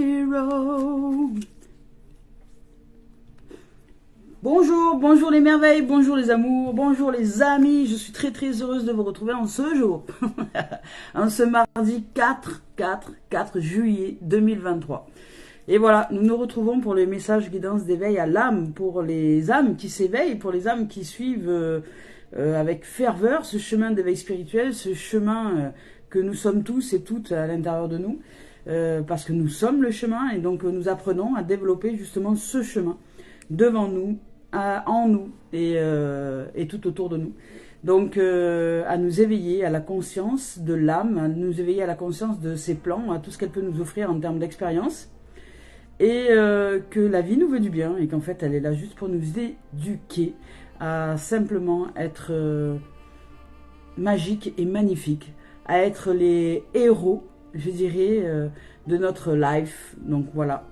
hero. Bonjour, bonjour les merveilles, bonjour les amours, bonjour les amis. Je suis très heureuse de vous retrouver en ce jour, en ce mardi 4 juillet 2023. Et voilà, nous nous retrouvons pour le message guidance d'éveil à l'âme, pour les âmes qui s'éveillent, pour les âmes qui suivent avec ferveur ce chemin d'éveil spirituel, ce chemin que nous sommes tous et toutes à l'intérieur de nous, parce que nous sommes le chemin et donc nous apprenons à développer justement ce chemin devant nous, en nous et tout autour de nous. Donc à nous éveiller à la conscience de l'âme, à nous éveiller à la conscience de ses plans, à tout ce qu'elle peut nous offrir en termes d'expérience. Et que la vie nous veut du bien et qu'en fait elle est là juste pour nous éduquer à simplement être magique et magnifique, à être les héros, je dirais, de notre life. Donc voilà,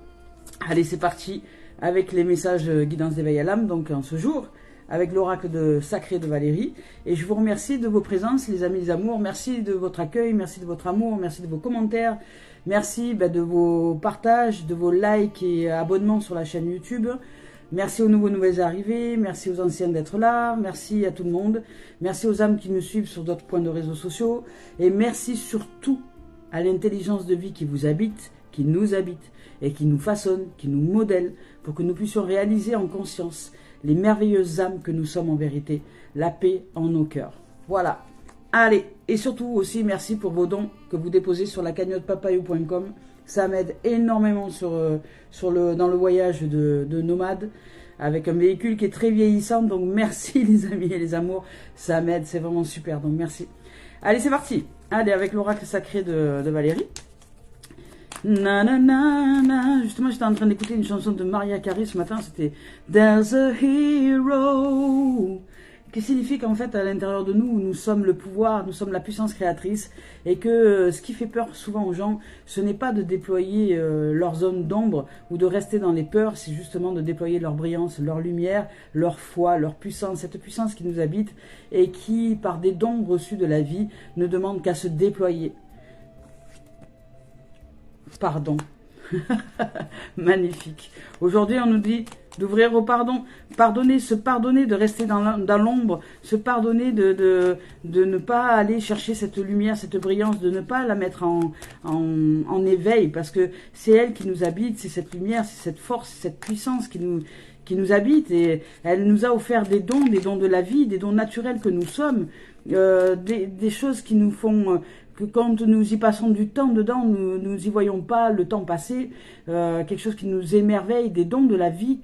allez c'est parti avec les messages guidance d'éveil à l'âme, donc en ce jour, avec l'oracle sacré de Valérie. Et je vous remercie de vos présences, les amis, les amours. Merci de votre accueil, merci de votre amour, merci de vos commentaires. Merci de vos partages, de vos likes et abonnements sur la chaîne YouTube. Merci aux nouvelles arrivées, merci aux anciennes d'être là, merci à tout le monde. Merci aux âmes qui nous suivent sur d'autres points de réseaux sociaux. Et merci surtout à l'intelligence de vie qui vous habite, qui nous habite et qui nous façonne, qui nous modèle pour que nous puissions réaliser en conscience les merveilleuses âmes que nous sommes en vérité, la paix en nos cœurs. Voilà. Allez, et surtout aussi, merci pour vos dons que vous déposez sur la cagnotte papayou.com. Ça m'aide énormément dans le voyage de nomade, avec un véhicule qui est très vieillissant. Donc merci les amis et les amours, ça m'aide, c'est vraiment super, donc merci. Allez, c'est parti. Allez, avec l'oracle sacré de Valérie. Nanana. Justement, j'étais en train d'écouter une chanson de Mariah Carey ce matin, c'était There's a Hero, qui signifie qu'en fait, à l'intérieur de nous, nous sommes le pouvoir, nous sommes la puissance créatrice, et que ce qui fait peur souvent aux gens, ce n'est pas de déployer leur zone d'ombre ou de rester dans les peurs, c'est justement de déployer leur brillance, leur lumière, leur foi, leur puissance, cette puissance qui nous habite et qui, par des dons reçus de la vie, ne demande qu'à se déployer. Pardon. Magnifique. Aujourd'hui, on nous dit d'ouvrir au pardon. Pardonner, se pardonner de rester dans l'ombre, se pardonner de ne pas aller chercher cette lumière, cette brillance, de ne pas la mettre en éveil, parce que c'est elle qui nous habite, c'est cette lumière, c'est cette force, c'est cette puissance qui nous habite, et elle nous a offert des dons de la vie, des dons naturels que nous sommes, des choses qui nous font... que quand nous y passons du temps dedans, nous y voyons pas le temps passer, quelque chose qui nous émerveille, des dons de la vie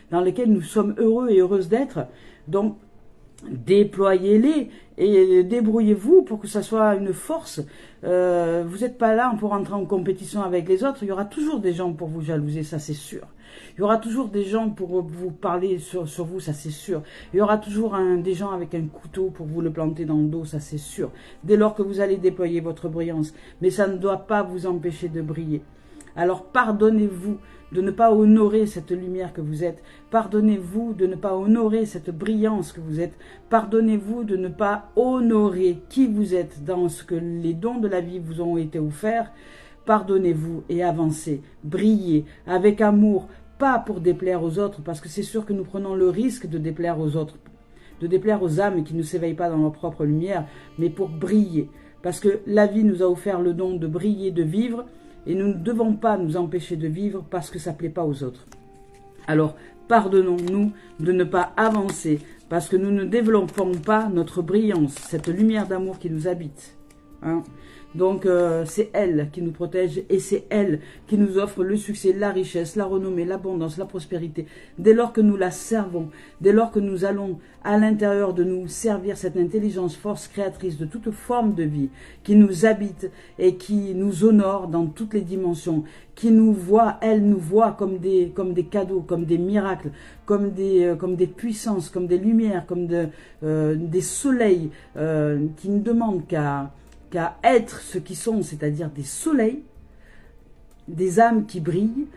dans lesquels nous sommes heureux et heureuses d'être. Donc, déployez-les et débrouillez-vous pour que ça soit une force. Vous n'êtes pas là pour entrer en compétition avec les autres, il y aura toujours des gens pour vous jalouser, ça c'est sûr. Il y aura toujours des gens pour vous parler sur vous, ça c'est sûr. Il y aura toujours des gens avec un couteau pour vous le planter dans le dos, ça c'est sûr. Dès lors que vous allez déployer votre brillance. Mais ça ne doit pas vous empêcher de briller. Alors pardonnez-vous de ne pas honorer cette lumière que vous êtes. Pardonnez-vous de ne pas honorer cette brillance que vous êtes. Pardonnez-vous de ne pas honorer qui vous êtes dans ce que les dons de la vie vous ont été offerts. Pardonnez-vous et avancez, brillez avec amour, pas pour déplaire aux autres, parce que c'est sûr que nous prenons le risque de déplaire aux autres, de déplaire aux âmes qui ne s'éveillent pas dans leur propre lumière, mais pour briller. Parce que la vie nous a offert le don de briller, de vivre, et nous ne devons pas nous empêcher de vivre parce que ça ne plaît pas aux autres. Alors, pardonnons-nous de ne pas avancer, parce que nous ne développons pas notre brillance, cette lumière d'amour qui nous habite. Hein? Donc, c'est elle qui nous protège et c'est elle qui nous offre le succès, la richesse, la renommée, l'abondance, la prospérité. Dès lors que nous la servons, dès lors que nous allons à l'intérieur de nous servir cette intelligence, force créatrice de toute forme de vie qui nous habite et qui nous honore dans toutes les dimensions, qui nous voit, elle nous voit comme des cadeaux, comme des miracles, comme des puissances, comme des lumières, comme des soleils qui ne demandent qu'à être ce qu'ils sont, c'est-à-dire des soleils, des âmes qui brillent.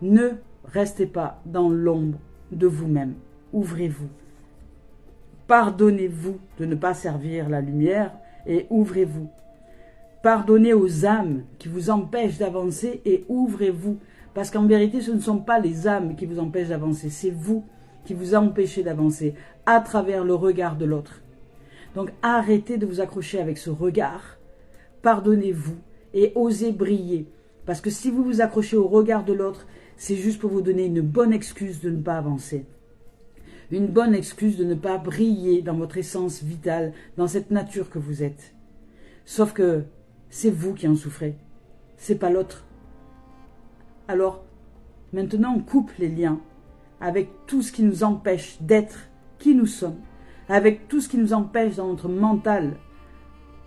Ne restez pas dans l'ombre de vous-même. Ouvrez-vous. Pardonnez-vous de ne pas servir la lumière et ouvrez-vous. Pardonnez aux âmes qui vous empêchent d'avancer et ouvrez-vous. Parce qu'en vérité, ce ne sont pas les âmes qui vous empêchent d'avancer, c'est vous qui vous empêchez d'avancer à travers le regard de l'autre. Donc arrêtez de vous accrocher avec ce regard, pardonnez-vous et osez briller. Parce que si vous vous accrochez au regard de l'autre, c'est juste pour vous donner une bonne excuse de ne pas avancer. Une bonne excuse de ne pas briller dans votre essence vitale, dans cette nature que vous êtes. Sauf que c'est vous qui en souffrez, c'est pas l'autre. Alors, maintenant on coupe les liens avec tout ce qui nous empêche d'être qui nous sommes, avec tout ce qui nous empêche dans notre mental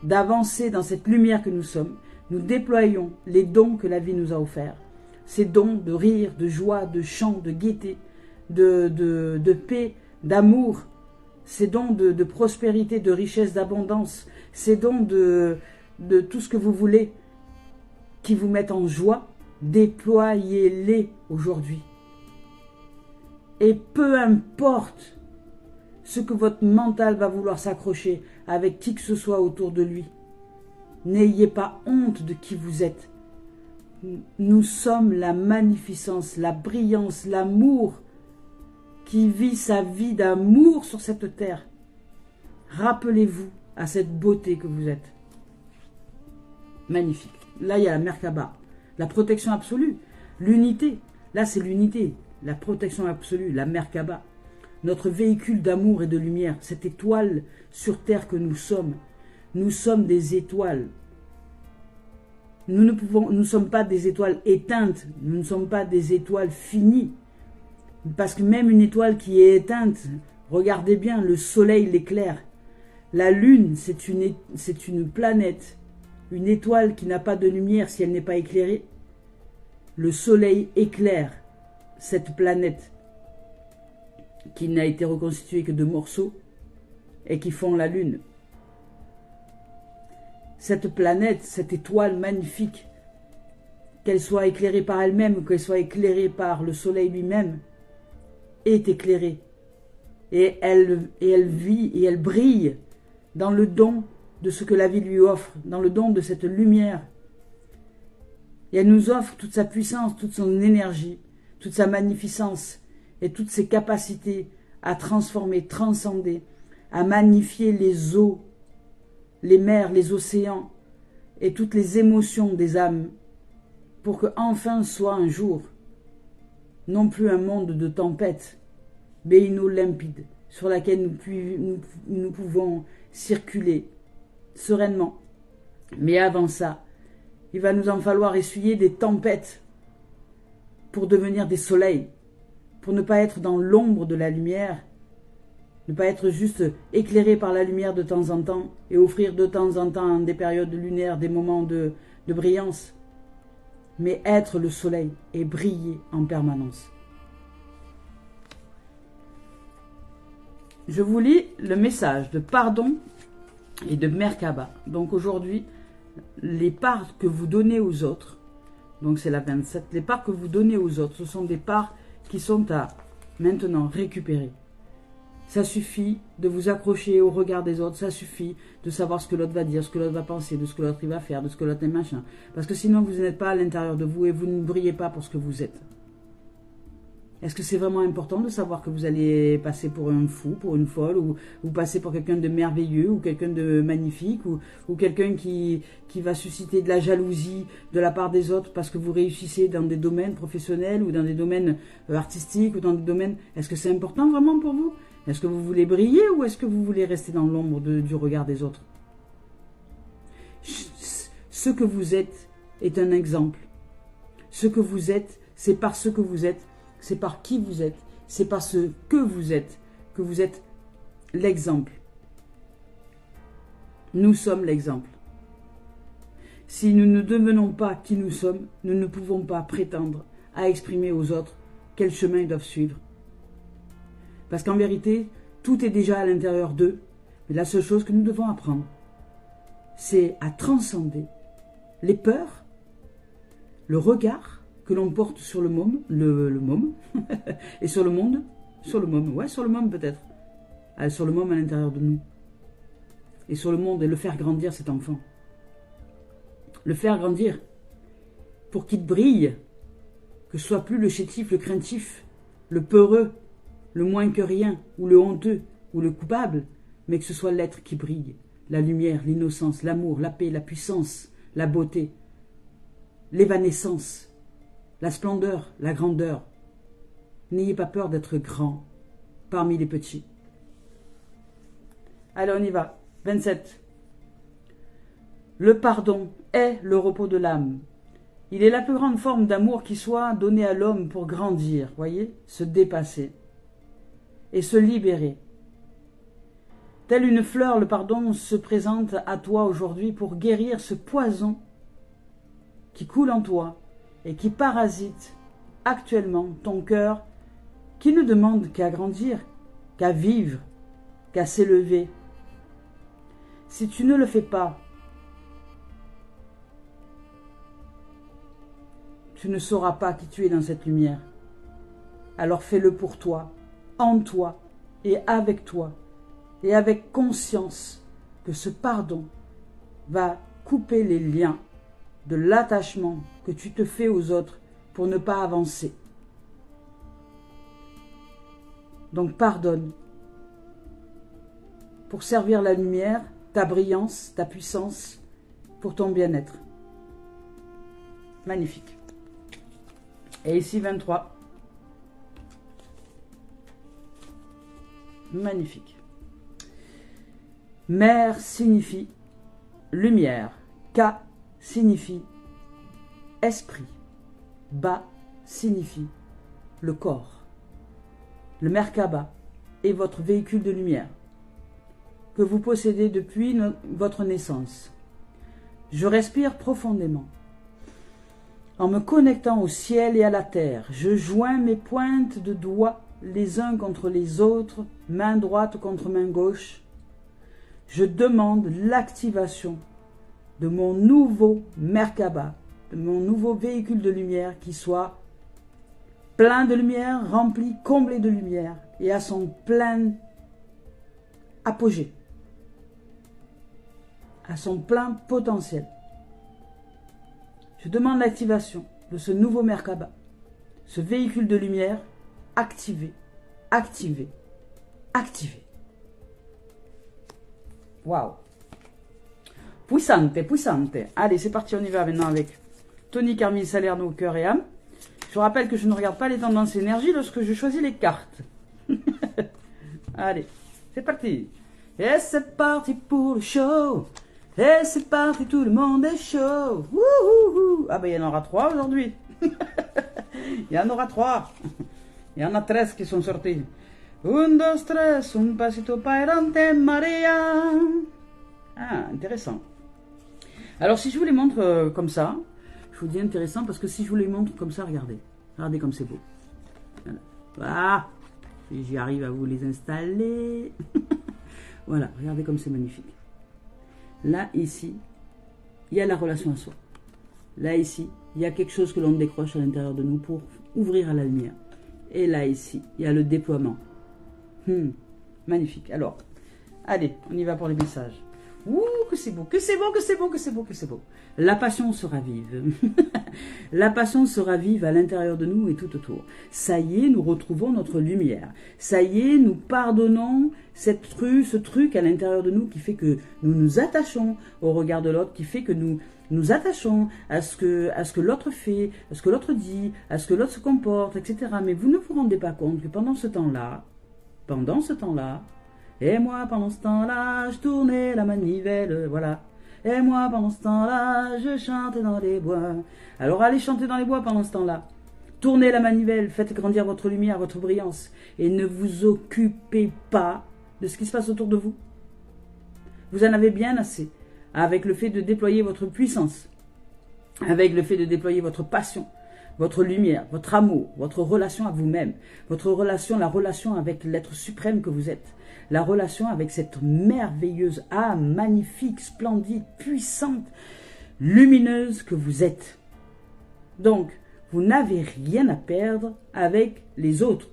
d'avancer dans cette lumière que nous sommes. Nous déployons les dons que la vie nous a offerts. Ces dons de rire, de joie, de chant, de gaieté, de paix, d'amour, ces dons de prospérité, de richesse, d'abondance, ces dons de tout ce que vous voulez qui vous mettent en joie, déployez-les aujourd'hui. Et peu importe ce que votre mental va vouloir s'accrocher avec qui que ce soit autour de lui, n'ayez pas honte de qui vous êtes. Nous sommes la magnificence, la brillance, l'amour qui vit sa vie d'amour sur cette terre. Rappelez-vous à cette beauté que vous êtes. Magnifique. Là, il y a la Merkaba, la protection absolue, l'unité. Là, c'est l'unité, la protection absolue, la Merkaba. Notre véhicule d'amour et de lumière, cette étoile sur terre que nous sommes. Nous sommes des étoiles. Nous ne sommes pas des étoiles éteintes, nous ne sommes pas des étoiles finies. Parce que même une étoile qui est éteinte, regardez bien, le soleil l'éclaire. La lune, c'est une planète, une étoile qui n'a pas de lumière si elle n'est pas éclairée. Le soleil éclaire cette planète qui n'a été reconstituée que de morceaux et qui font la lune. Cette planète, cette étoile magnifique, qu'elle soit éclairée par elle-même ou qu'elle soit éclairée par le soleil lui-même, est éclairée. Et elle vit et elle brille dans le don de ce que la vie lui offre, dans le don de cette lumière. Et elle nous offre toute sa puissance, toute son énergie, toute sa magnificence et toutes ses capacités à transformer, transcender, à magnifier les eaux, les mers, les océans et toutes les émotions des âmes pour que enfin soit un jour non plus un monde de tempête, mais une eau limpide sur laquelle nous pouvons circuler sereinement. Mais avant ça, il va nous en falloir essuyer des tempêtes pour devenir des soleils, pour ne pas être dans l'ombre de la lumière, ne pas être juste éclairé par la lumière de temps en temps et offrir de temps en temps des périodes lunaires, des moments de brillance, mais être le soleil et briller en permanence. Je vous lis le message de pardon et de Merkaba. Donc aujourd'hui, les parts que vous donnez aux autres, donc c'est la 27, les parts que vous donnez aux autres, ce sont des parts qui sont à maintenant récupérer. Ça suffit de vous accrocher au regard des autres, ça suffit de savoir ce que l'autre va dire, ce que l'autre va penser, de ce que l'autre va faire, de ce que l'autre est machin. Parce que sinon vous n'êtes pas à l'intérieur de vous et vous ne brillez pas pour ce que vous êtes. Est-ce que c'est vraiment important de savoir que vous allez passer pour un fou, pour une folle, ou vous passez pour quelqu'un de merveilleux, ou quelqu'un de magnifique, ou quelqu'un qui va susciter de la jalousie de la part des autres parce que vous réussissez dans des domaines professionnels, ou dans des domaines artistiques, ou dans des domaines... Est-ce que c'est important vraiment pour vous? Est-ce que vous voulez briller, ou est-ce que vous voulez rester dans l'ombre du regard des autres? Ce que vous êtes est un exemple. Ce que vous êtes, c'est par ce que vous êtes, c'est par qui vous êtes, c'est par ce que vous êtes l'exemple. Nous sommes l'exemple. Si nous ne devenons pas qui nous sommes, nous ne pouvons pas prétendre à exprimer aux autres quel chemin ils doivent suivre. Parce qu'en vérité, tout est déjà à l'intérieur d'eux, mais la seule chose que nous devons apprendre, c'est à transcender les peurs, le regard que l'on porte sur le môme, et sur le monde, sur le môme peut-être, sur le môme à l'intérieur de nous, et sur le monde, et le faire grandir cet enfant. le faire grandir, pour qu'il brille, que ce soit plus le chétif, le craintif, le peureux, le moins que rien, ou le honteux, ou le coupable, mais que ce soit l'être qui brille, la lumière, l'innocence, l'amour, la paix, la puissance, la beauté, l'évanescence, la splendeur, la grandeur. N'ayez pas peur d'être grand parmi les petits. Allez, on y va. 27. Le pardon est le repos de l'âme. Il est la plus grande forme d'amour qui soit donnée à l'homme pour grandir, voyez, se dépasser et se libérer. Telle une fleur, le pardon se présente à toi aujourd'hui pour guérir ce poison qui coule en toi et qui parasite actuellement ton cœur, qui ne demande qu'à grandir, qu'à vivre, qu'à s'élever. Si tu ne le fais pas, tu ne sauras pas qui tu es dans cette lumière. Alors fais-le pour toi, en toi et avec conscience que ce pardon va couper les liens de l'attachement que tu te fais aux autres pour ne pas avancer. Donc pardonne pour servir la lumière, ta brillance, ta puissance, pour ton bien-être. Magnifique. Et ici 23. Magnifique. Mère signifie lumière. Ka signifie esprit. Ba signifie le corps. Le Merkaba est votre véhicule de lumière que vous possédez depuis votre naissance. Je respire profondément. En me connectant au ciel et à la terre, je joins mes pointes de doigts les uns contre les autres, main droite contre main gauche. Je demande l'activation de mon nouveau Merkaba, de mon nouveau véhicule de lumière qui soit plein de lumière, rempli, comblé de lumière et à son plein apogée, à son plein potentiel. Je demande l'activation de ce nouveau Merkaba, ce véhicule de lumière activé, activé, activé. Waouh! Puissante, puissante. Allez, c'est parti, on y va maintenant avec Tony Carmine Salerno, cœur et âme. Je rappelle que je ne regarde pas les tendances énergie lorsque je choisis les cartes. Allez, c'est parti. Et c'est parti pour le show. Et c'est parti, tout le monde est chaud. Wouhou. Ah ben il y en aura 3 aujourd'hui. Il y en aura 3. Il y en a 13 qui sont sortis. 1, 2, 3, un pasito para adelante, Maria. Ah, intéressant. Alors si je vous les montre comme ça, je vous dis intéressant parce que si je vous les montre comme ça, regardez. Regardez comme c'est beau. Voilà. Si j'y arrive à vous les installer. Voilà, regardez comme c'est magnifique. Là, ici, il y a la relation à soi. Là, ici, il y a quelque chose que l'on décroche à l'intérieur de nous pour ouvrir à la lumière. Et là, ici, il y a le déploiement. Magnifique. Alors, allez, on y va pour les messages. Ouh, que c'est beau, que c'est beau, que c'est beau, que c'est beau, que c'est beau. La passion se ravive. La passion se ravive à l'intérieur de nous et tout autour. Ça y est, nous retrouvons notre lumière. Ça y est, nous pardonnons ce truc à l'intérieur de nous qui fait que nous nous attachons au regard de l'autre, qui fait que nous nous attachons à ce que l'autre fait, à ce que l'autre dit, à ce que l'autre se comporte, etc. Mais vous ne vous rendez pas compte que pendant ce temps-là, et moi pendant ce temps-là, je tournais la manivelle, voilà. Et moi pendant ce temps-là, je chantais dans les bois. Alors allez chanter dans les bois pendant ce temps-là. Tournez la manivelle, faites grandir votre lumière, votre brillance. Et ne vous occupez pas de ce qui se passe autour de vous. Vous en avez bien assez avec le fait de déployer votre puissance, avec le fait de déployer votre passion, votre lumière, votre amour, votre relation à vous-même, votre relation, la relation avec l'être suprême que vous êtes, la relation avec cette merveilleuse âme magnifique, splendide, puissante, lumineuse que vous êtes. Donc, vous n'avez rien à perdre avec les autres.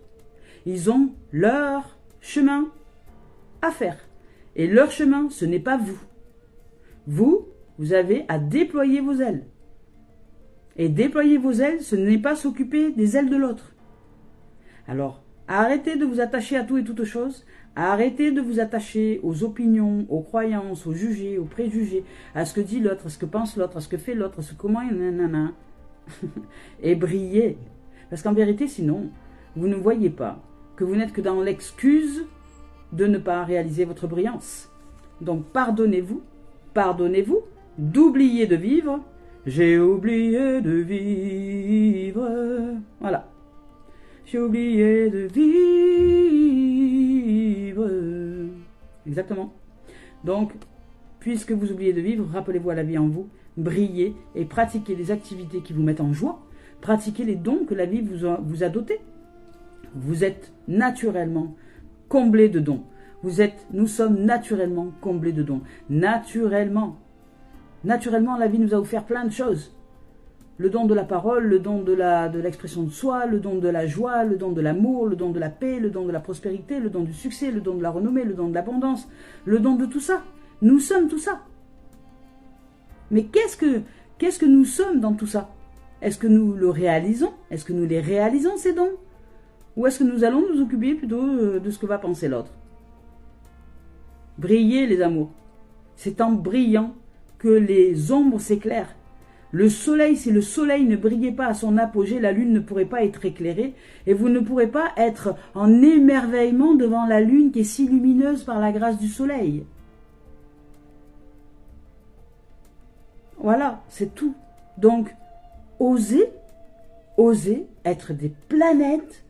Ils ont leur chemin à faire. Et leur chemin, ce n'est pas vous. Vous, Vous avez à déployer vos ailes. Et déployer vos ailes, ce n'est pas s'occuper des ailes de l'autre. Alors, arrêtez de vous attacher à tout et toutes choses. Arrêtez de vous attacher aux opinions, aux croyances, aux jugés, aux préjugés, à ce que dit l'autre, à ce que pense l'autre, à ce que fait l'autre, à ce comment il nanana. Et brillez. Parce qu'en vérité, sinon, vous ne voyez pas que vous n'êtes que dans l'excuse de ne pas réaliser votre brillance. Donc, pardonnez-vous, d'oublier de vivre. J'ai oublié de vivre. Voilà. J'ai oublié de vivre. Exactement. Donc, puisque vous oubliez de vivre, rappelez-vous à la vie en vous, brillez et pratiquez les activités qui vous mettent en joie. Pratiquez les dons que la vie vous a dotés. Vous êtes naturellement comblés de dons. Nous sommes naturellement comblés de dons. Naturellement. Naturellement, la vie nous a offert plein de choses. Le don de la parole, le don de l'expression de soi, le don de la joie, le don de l'amour, le don de la paix, le don de la prospérité, le don du succès, le don de la renommée, le don de l'abondance, le don de tout ça. Nous sommes tout ça. Mais qu'est-ce que nous sommes dans tout ça? Est-ce que nous le réalisons? Est-ce que nous les réalisons, ces dons? Ou est-ce que nous allons nous occuper plutôt de ce que va penser l'autre? Brillez, les amours. C'est en brillant que les ombres s'éclairent. Le soleil, si le soleil ne brillait pas à son apogée, la lune ne pourrait pas être éclairée et vous ne pourrez pas être en émerveillement devant la lune qui est si lumineuse par la grâce du soleil. Voilà, c'est tout. Donc, osez être des planètes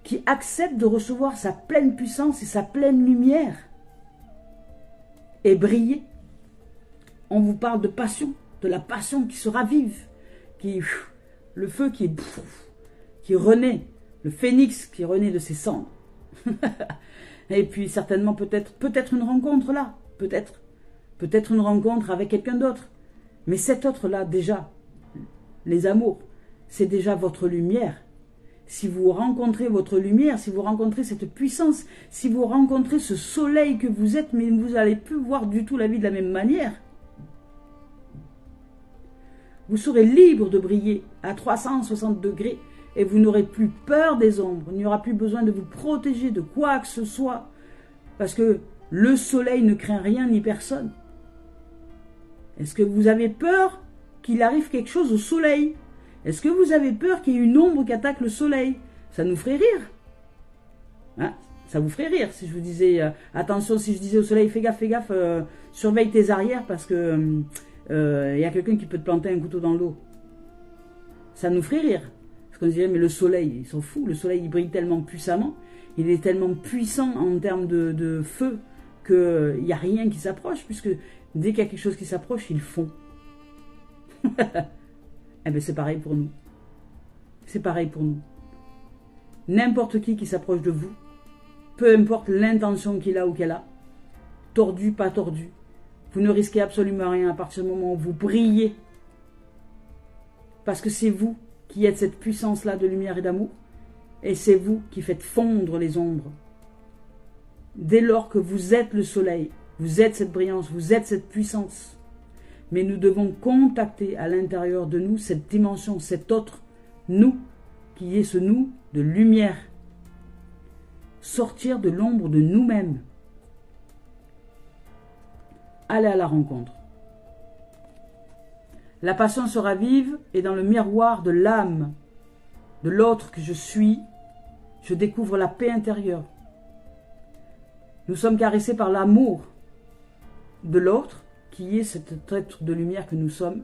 qui acceptent de recevoir sa pleine puissance et sa pleine lumière et briller. On vous parle de passion, de la passion qui se ravive, le feu qui renaît, le phénix qui renaît de ses cendres. Et puis certainement peut-être une rencontre là, peut-être une rencontre avec quelqu'un d'autre. Mais cet autre-là, déjà, les amours, c'est déjà votre lumière. Si vous rencontrez votre lumière, si vous rencontrez cette puissance, si vous rencontrez ce soleil que vous êtes, mais vous n'allez plus voir du tout la vie de la même manière. Vous serez libre de briller à 360 degrés et vous n'aurez plus peur des ombres. Il n'y aura plus besoin de vous protéger de quoi que ce soit. Parce que le soleil ne craint rien ni personne. Est-ce que vous avez peur qu'il arrive quelque chose au soleil? Est-ce que vous avez peur qu'il y ait une ombre qui attaque le soleil? Ça nous ferait rire. Hein? Ça vous ferait rire si je vous disais, attention, si je disais au soleil, fais gaffe, surveille tes arrières parce que y a quelqu'un qui peut te planter un couteau dans l'eau. Ça nous ferait rire. Parce qu'on se dirait, mais le soleil, ils sont fous, le soleil il brille tellement puissamment, il est tellement puissant en termes de feu qu'il n'y a rien qui s'approche, puisque dès qu'il y a quelque chose qui s'approche, ils fond. Eh bien c'est pareil pour nous. C'est pareil pour nous. N'importe qui s'approche de vous, peu importe l'intention qu'il a ou qu'elle a, tordu, pas tordu, vous ne risquez absolument rien à partir du moment où vous brillez. Parce que c'est vous qui êtes cette puissance-là de lumière et d'amour. Et c'est vous qui faites fondre les ombres. Dès lors que vous êtes le soleil, vous êtes cette brillance, vous êtes cette puissance. Mais nous devons contacter à l'intérieur de nous cette dimension, cet autre nous, qui est ce nous de lumière. Sortir de l'ombre de nous-mêmes. Aller à la rencontre. La passion se ravive et dans le miroir de l'âme de l'autre que je suis, je découvre la paix intérieure. Nous sommes caressés par l'amour de l'autre, qui est cet être de lumière que nous sommes,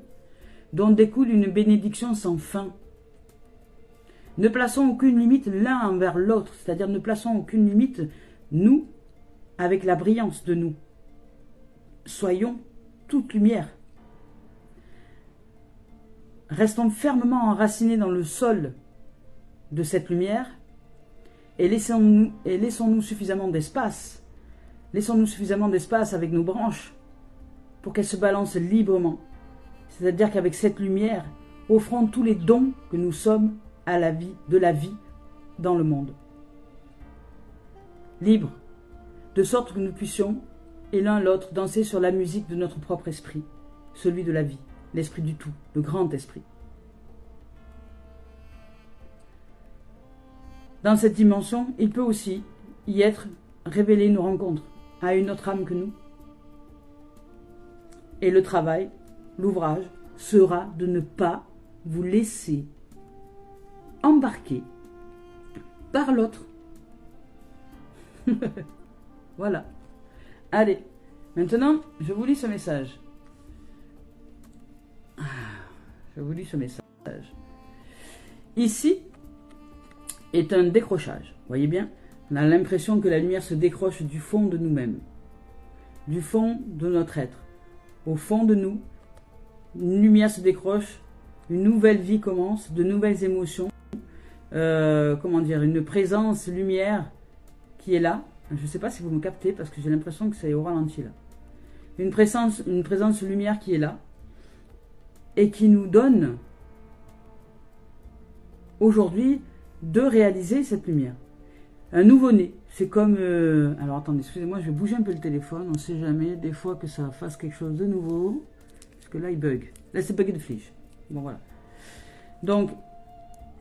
dont découle une bénédiction sans fin. Ne plaçons aucune limite l'un envers l'autre, c'est-à-dire ne plaçons aucune limite, nous, avec la brillance de nous. Soyons toute lumière. Restons fermement enracinés dans le sol de cette lumière et laissons-nous suffisamment d'espace. Laissons-nous suffisamment d'espace avec nos branches pour qu'elles se balancent librement. C'est-à-dire qu'avec cette lumière, offrons tous les dons que nous sommes à la vie, de la vie dans le monde. Libre, de sorte que nous puissions et l'un l'autre danser sur la musique de notre propre esprit, celui de la vie, l'esprit du tout, le grand esprit. Dans cette dimension, il peut aussi y être révélé une rencontre à une autre âme que nous. Et le travail, l'ouvrage, sera de ne pas vous laisser embarquer par l'autre. Voilà. Allez, maintenant, je vous lis ce message. Je vous lis ce message. Ici est un décrochage. Vous voyez bien, on a l'impression que la lumière se décroche du fond de nous-mêmes, du fond de notre être. Au fond de nous, une lumière se décroche, une nouvelle vie commence, de nouvelles émotions, une présence lumière qui est là. Je ne sais pas si vous me captez parce que j'ai l'impression que c'est au ralenti là. Une présence lumière qui est là et qui nous donne aujourd'hui de réaliser cette lumière. Un nouveau-né, c'est comme... alors attendez, excusez-moi, je vais bouger un peu le téléphone, on ne sait jamais, des fois que ça fasse quelque chose de nouveau, parce que là il bug. Là c'est bug de fiche. Bon voilà. Donc,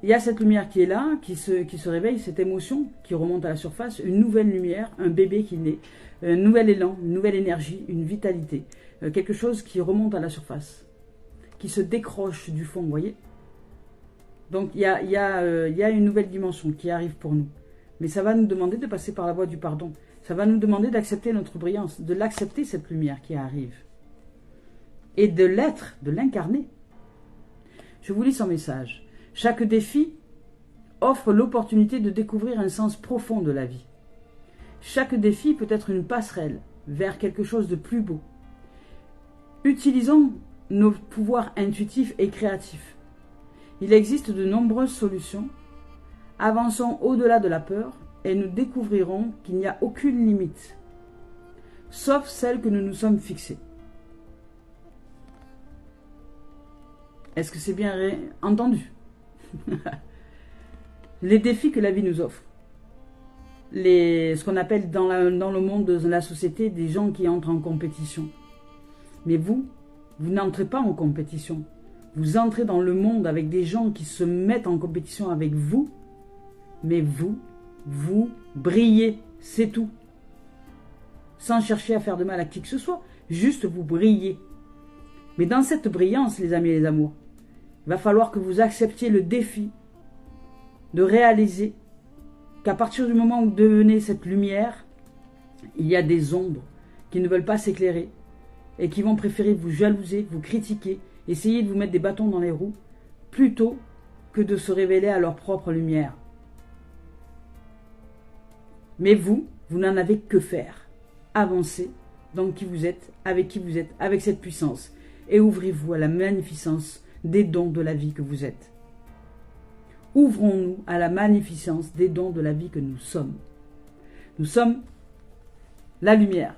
il y a cette lumière qui est là, qui se réveille, cette émotion qui remonte à la surface, une nouvelle lumière, un bébé qui naît, un nouvel élan, une nouvelle énergie, une vitalité, quelque chose qui remonte à la surface, qui se décroche du fond, vous voyez. Donc il y a une nouvelle dimension qui arrive pour nous. Mais ça va nous demander de passer par la voie du pardon. Ça va nous demander d'accepter notre brillance, de l'accepter cette lumière qui arrive. Et de l'être, de l'incarner. Je vous lis son message. Chaque défi offre l'opportunité de découvrir un sens profond de la vie. Chaque défi peut être une passerelle vers quelque chose de plus beau. Utilisons nos pouvoirs intuitifs et créatifs. Il existe de nombreuses solutions. Avançons au-delà de la peur et nous découvrirons qu'il n'y a aucune limite, sauf celle que nous nous sommes fixées. Est-ce que c'est bien entendu? Les défis que la vie nous offre. Ce qu'on appelle dans le monde de la société des gens qui entrent en compétition. Mais vous n'entrez pas en compétition. Vous entrez dans le monde avec des gens qui se mettent en compétition avec vous. Mais vous brillez, c'est tout. Sans chercher à faire de mal à qui que ce soit. Juste vous brillez. Mais dans cette brillance, les amis et les amours, il va falloir que vous acceptiez le défi de réaliser qu'à partir du moment où vous devenez cette lumière, il y a des ombres qui ne veulent pas s'éclairer et qui vont préférer vous jalouser, vous critiquer, essayer de vous mettre des bâtons dans les roues, plutôt que de se révéler à leur propre lumière. Mais vous n'en avez que faire. Avancez dans qui vous êtes, avec cette puissance, et ouvrez-vous à la magnificence des dons de la vie que vous êtes. Ouvrons-nous à la magnificence des dons de la vie que nous sommes. Nous sommes la lumière.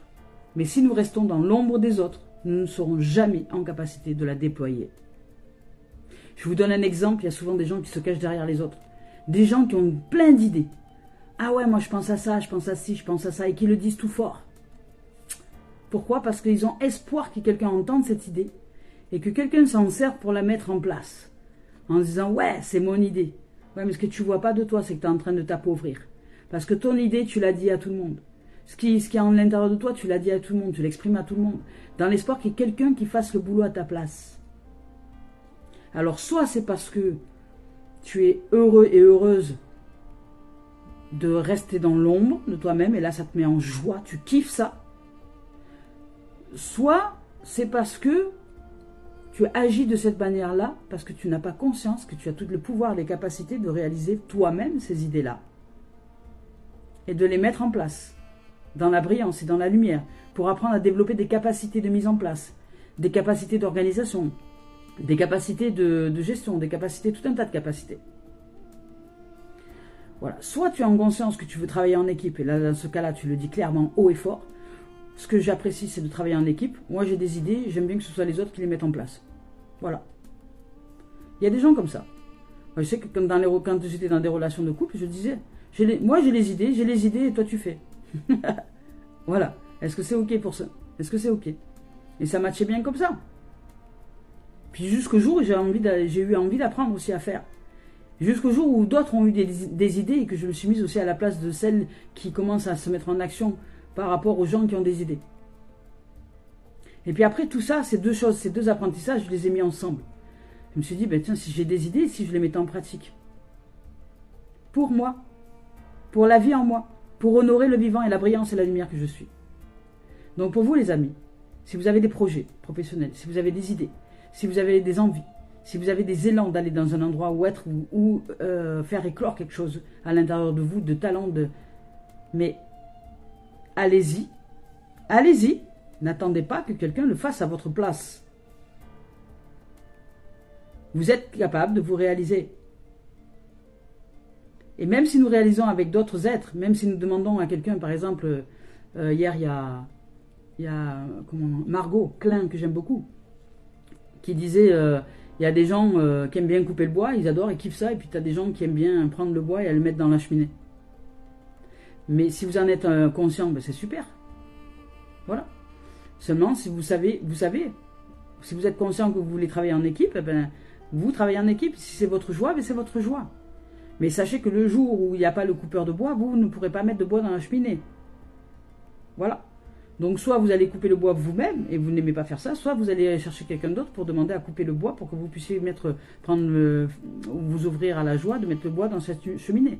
Mais si nous restons dans l'ombre des autres, nous ne serons jamais en capacité de la déployer. Je vous donne un exemple, il y a souvent des gens qui se cachent derrière les autres. Des gens qui ont plein d'idées. Ah ouais, moi je pense à ça, je pense à ci, je pense à ça, et qui le disent tout fort. Pourquoi? Parce qu'ils ont espoir que quelqu'un entende cette idée et que quelqu'un s'en serve pour la mettre en place. En disant, ouais, c'est mon idée. Ouais, mais ce que tu vois pas de toi, c'est que tu es en train de t'appauvrir. Parce que ton idée, tu l'as dit à tout le monde. Ce qui est en l'intérieur de toi, tu l'as dit à tout le monde, tu l'exprimes à tout le monde. Dans l'espoir qu'il y ait quelqu'un qui fasse le boulot à ta place. Alors, soit c'est parce que tu es heureux et heureuse de rester dans l'ombre de toi-même, et là, ça te met en joie, tu kiffes ça. Soit c'est parce que tu agis de cette manière-là, parce que tu n'as pas conscience que tu as tout le pouvoir, les capacités de réaliser toi-même ces idées-là. Et de les mettre en place, dans la brillance et dans la lumière, pour apprendre à développer des capacités de mise en place, des capacités d'organisation, des capacités de gestion, des capacités, tout un tas de capacités. Voilà. Soit tu as en conscience que tu veux travailler en équipe, et là, dans ce cas-là, tu le dis clairement haut et fort. Ce que j'apprécie, c'est de travailler en équipe. Moi, j'ai des idées, j'aime bien que ce soit les autres qui les mettent en place. Voilà. Il y a des gens comme ça. Moi, je sais que quand j'étais dans des relations de couple, je disais, moi j'ai les idées, et toi tu fais. Voilà. Est-ce que c'est ok pour ça? Est-ce que c'est ok? Et ça matchait bien comme ça. Puis jusqu'au jour où j'ai eu envie d'apprendre aussi à faire. Jusqu'au jour où d'autres ont eu des idées et que je me suis mise aussi à la place de celles qui commencent à se mettre en action par rapport aux gens qui ont des idées. Et puis après tout ça, ces deux choses, ces deux apprentissages, je les ai mis ensemble. Je me suis dit, ben tiens, si j'ai des idées, si je les mettais en pratique. Pour moi, pour la vie en moi, pour honorer le vivant et la brillance et la lumière que je suis. Donc pour vous les amis, si vous avez des projets professionnels, si vous avez des idées, si vous avez des envies, si vous avez des élans d'aller dans un endroit où être ou faire éclore quelque chose à l'intérieur de vous, de talent, mais allez-y, allez-y, n'attendez pas que quelqu'un le fasse à votre place. Vous êtes capable de vous réaliser. Et même si nous réalisons avec d'autres êtres, même si nous demandons à quelqu'un, par exemple, hier il y a Margot Klein, que j'aime beaucoup, qui disait, il y a des gens qui aiment bien couper le bois, ils adorent, ils kiffent ça, et puis tu as des gens qui aiment bien prendre le bois et le mettre dans la cheminée. Mais si vous en êtes conscient, ben c'est super. Voilà. Seulement, si vous savez, si vous êtes conscient que vous voulez travailler en équipe, eh ben, vous travaillez en équipe. Si c'est votre joie, ben c'est votre joie. Mais sachez que le jour où il n'y a pas le coupeur de bois, vous ne pourrez pas mettre de bois dans la cheminée. Voilà. Donc soit vous allez couper le bois vous-même et vous n'aimez pas faire ça, soit vous allez chercher quelqu'un d'autre pour demander à couper le bois pour que vous puissiez vous ouvrir à la joie de mettre le bois dans cette cheminée.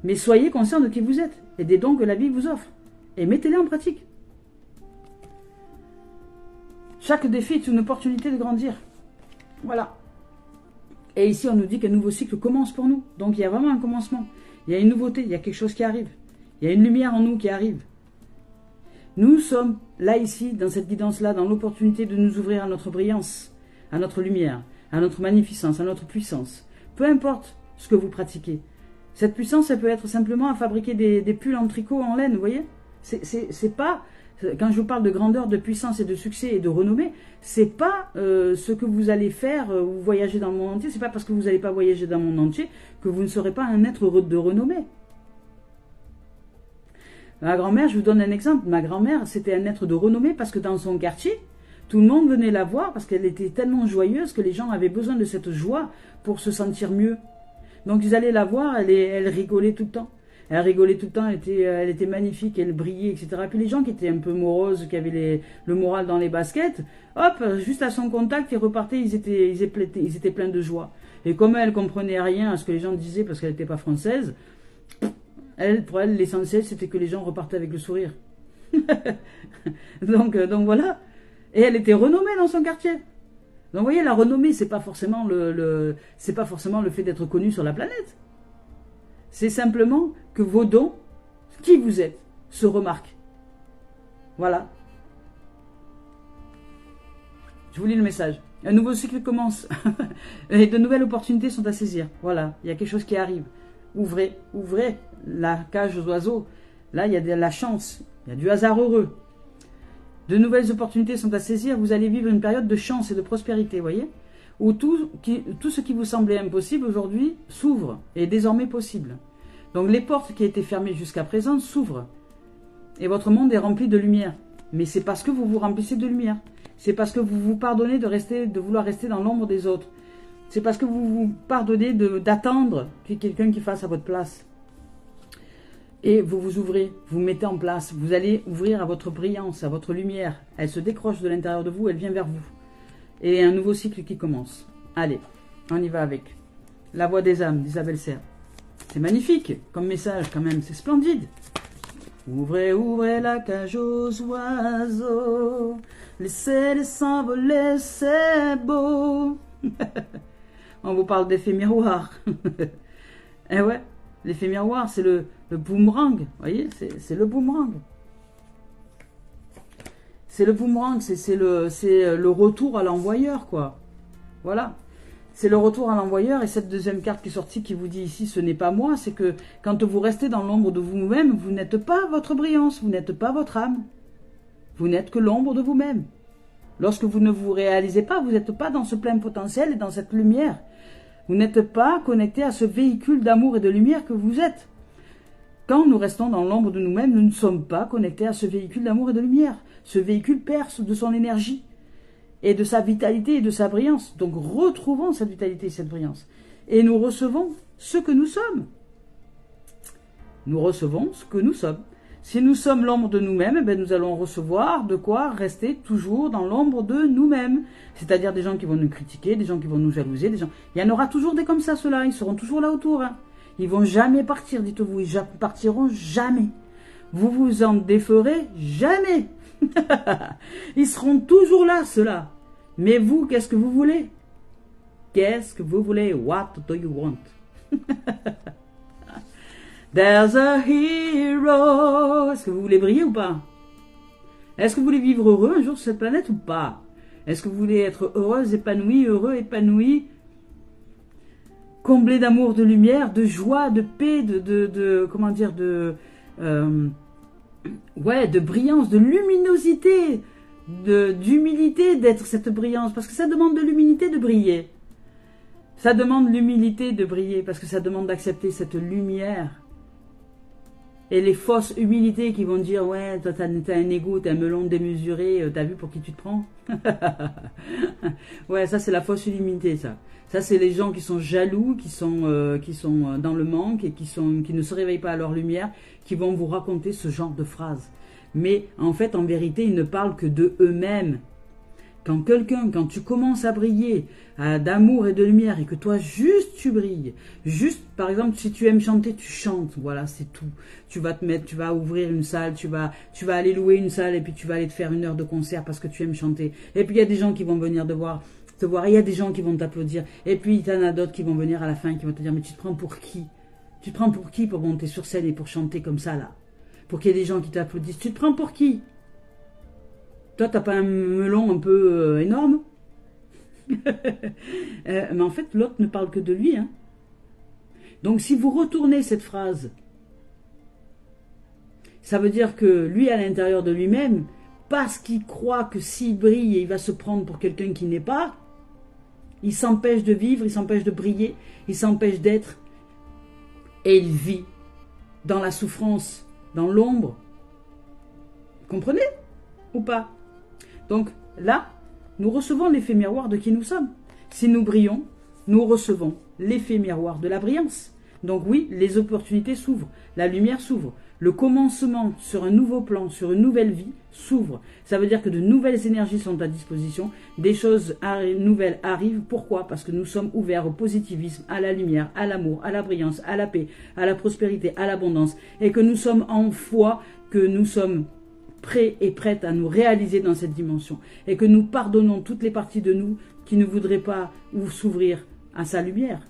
Mais soyez conscient de qui vous êtes et des dons que la vie vous offre. Et mettez-les en pratique. Chaque défi est une opportunité de grandir. Voilà. Et ici, on nous dit qu'un nouveau cycle commence pour nous. Donc, il y a vraiment un commencement. Il y a une nouveauté, il y a quelque chose qui arrive. Il y a une lumière en nous qui arrive. Nous sommes là, ici, dans cette guidance-là, dans l'opportunité de nous ouvrir à notre brillance, à notre lumière, à notre magnificence, à notre puissance. Peu importe ce que vous pratiquez. Cette puissance, elle peut être simplement à fabriquer des pulls en tricot, en laine, vous voyez ? C'est pas... Quand je vous parle de grandeur, de puissance et de succès et de renommée, c'est pas ce que vous allez faire ou voyager dans le monde entier. C'est pas parce que vous n'allez pas voyager dans le monde entier que vous ne serez pas un être de renommée. Ma grand-mère, je vous donne un exemple. Ma grand-mère, c'était un être de renommée parce que dans son quartier, tout le monde venait la voir parce qu'elle était tellement joyeuse que les gens avaient besoin de cette joie pour se sentir mieux. Donc ils allaient la voir, elle rigolait tout le temps. Elle rigolait tout le temps, elle était magnifique, elle brillait, etc. Puis les gens qui étaient un peu moroses, qui avaient le moral dans les baskets, hop, juste à son contact, ils repartaient, ils étaient pleins de joie. Et comme elle comprenait rien à ce que les gens disaient parce qu'elle n'était pas française, pour elle, l'essentiel, c'était que les gens repartaient avec le sourire. donc voilà. Et elle était renommée dans son quartier. Donc vous voyez, la renommée, c'est pas forcément le fait d'être connu sur la planète. C'est simplement que vos dons, qui vous êtes, se remarquent. Voilà. Je vous lis le message. Un nouveau cycle commence. Et de nouvelles opportunités sont à saisir. Voilà, il y a quelque chose qui arrive. Ouvrez la cage aux oiseaux. Là, il y a de la chance. Il y a du hasard heureux. De nouvelles opportunités sont à saisir. Vous allez vivre une période de chance et de prospérité, voyez, où tout ce qui vous semblait impossible aujourd'hui s'ouvre et est désormais possible. Donc les portes qui étaient fermées jusqu'à présent s'ouvrent. Et votre monde est rempli de lumière. Mais c'est parce que vous vous remplissez de lumière. C'est parce que vous vous pardonnez de vouloir rester dans l'ombre des autres. C'est parce que vous vous pardonnez d'attendre qu'il y ait quelqu'un qui fasse à votre place. Et vous vous ouvrez, vous mettez en place. Vous allez ouvrir à votre brillance, à votre lumière. Elle se décroche de l'intérieur de vous, elle vient vers vous. Et un nouveau cycle qui commence. Allez, on y va avec. La voix des âmes d'Isabelle Serre. C'est magnifique comme message quand même, c'est splendide. Ouvrez, ouvrez la cage aux oiseaux, laissez-les s'envoler, c'est beau. On vous parle d'effet miroir. Eh ouais, l'effet miroir, c'est le boomerang, vous voyez, c'est le boomerang. C'est le boomerang, c'est le retour à l'envoyeur, quoi. Voilà. C'est le retour à l'envoyeur, et cette deuxième carte qui est sortie qui vous dit ici, ce n'est pas moi, c'est que quand vous restez dans l'ombre de vous-même, vous n'êtes pas votre brillance, vous n'êtes pas votre âme. Vous n'êtes que l'ombre de vous-même. Lorsque vous ne vous réalisez pas, vous n'êtes pas dans ce plein potentiel et dans cette lumière. Vous n'êtes pas connecté à ce véhicule d'amour et de lumière que vous êtes. Quand nous restons dans l'ombre de nous-mêmes, nous ne sommes pas connectés à ce véhicule d'amour et de lumière. Ce véhicule perce de son énergie et de sa vitalité et de sa brillance. Donc retrouvons cette vitalité et cette brillance. Et nous recevons ce que nous sommes. Nous recevons ce que nous sommes. Si nous sommes l'ombre de nous-mêmes, eh nous allons recevoir de quoi rester toujours dans l'ombre de nous-mêmes. C'est-à-dire des gens qui vont nous critiquer, des gens qui vont nous jalouser, des gens... Il y en aura toujours des comme ça, ceux-là. Ils seront toujours là autour. Hein. Ils vont jamais partir, dites-vous. Ils partiront jamais. Vous vous en déferez jamais. Ils seront toujours là, ceux-là. Mais vous, qu'est-ce que vous voulez? Qu'est-ce que vous voulez? What do you want? There's a hero. Est-ce que vous voulez briller ou pas? Est-ce que vous voulez vivre heureux un jour sur cette planète ou pas? Est-ce que vous voulez être heureuse, épanouie, heureux, épanoui, comblé d'amour, de lumière, de joie, de paix, comment dire, de brillance, de luminosité, d'humilité d'être cette brillance, parce que ça demande de l'humilité de briller. Ça demande l'humilité de briller, parce que ça demande d'accepter cette lumière. Et les fausses humilités qui vont dire « Ouais, toi t'as un ego, t'as un melon démesuré, t'as vu pour qui tu te prends ?» Ouais, ça c'est la fausse humilité, ça. Ça c'est les gens qui sont jaloux, qui sont dans le manque et qui ne se réveillent pas à leur lumière, qui vont vous raconter ce genre de phrases. Mais en fait, en vérité, ils ne parlent que de eux-mêmes. Quand tu commences à briller d'amour et de lumière et que toi juste tu brilles, juste par exemple si tu aimes chanter, tu chantes, voilà c'est tout. Tu vas ouvrir une salle, tu vas aller louer une salle et puis tu vas aller te faire 1 heure de concert parce que tu aimes chanter. Et puis il y a des gens qui vont venir te voir, il y a des gens qui vont t'applaudir. Et puis il y en a d'autres qui vont venir à la fin qui vont te dire mais tu te prends pour qui? Tu te prends pour qui pour monter sur scène et pour chanter comme ça là? Pour qu'il y ait des gens qui t'applaudissent, tu te prends pour qui? Toi, t'as pas un melon un peu énorme? Mais en fait, l'autre ne parle que de lui. Hein. Donc, si vous retournez cette phrase, ça veut dire que lui, à l'intérieur de lui-même, parce qu'il croit que s'il brille, il va se prendre pour quelqu'un qui n'est pas, il s'empêche de vivre, il s'empêche de briller, il s'empêche d'être, et il vit dans la souffrance, dans l'ombre. Vous comprenez ou pas? Donc là, nous recevons l'effet miroir de qui nous sommes. Si nous brillons, nous recevons l'effet miroir de la brillance. Donc oui, les opportunités s'ouvrent, la lumière s'ouvre. Le commencement sur un nouveau plan, sur une nouvelle vie s'ouvre. Ça veut dire que de nouvelles énergies sont à disposition, des choses nouvelles arrivent. Pourquoi? Parce que nous sommes ouverts au positivisme, à la lumière, à l'amour, à la brillance, à la paix, à la prospérité, à l'abondance. Et que nous sommes en foi, que nous sommes prêts et prêtes à nous réaliser dans cette dimension. Et que nous pardonnons toutes les parties de nous qui ne voudraient pas ou s'ouvrir à sa lumière.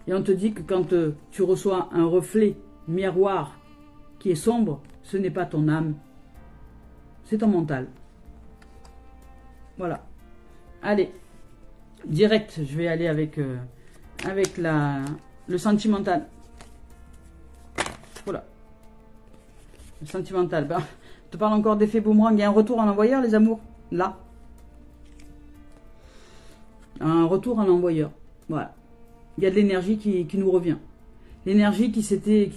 Et on te dit que quand tu reçois un reflet miroir qui est sombre, ce n'est pas ton âme, c'est ton mental. Voilà. Allez, direct, je vais aller avec le sentimental. Voilà. Le sentimental. Ben, je te parle encore d'effet boomerang. Il y a un retour en envoyeur, les amours. Là. Un retour en envoyeur. Voilà. Il y a de l'énergie qui nous revient. L'énergie qui s'était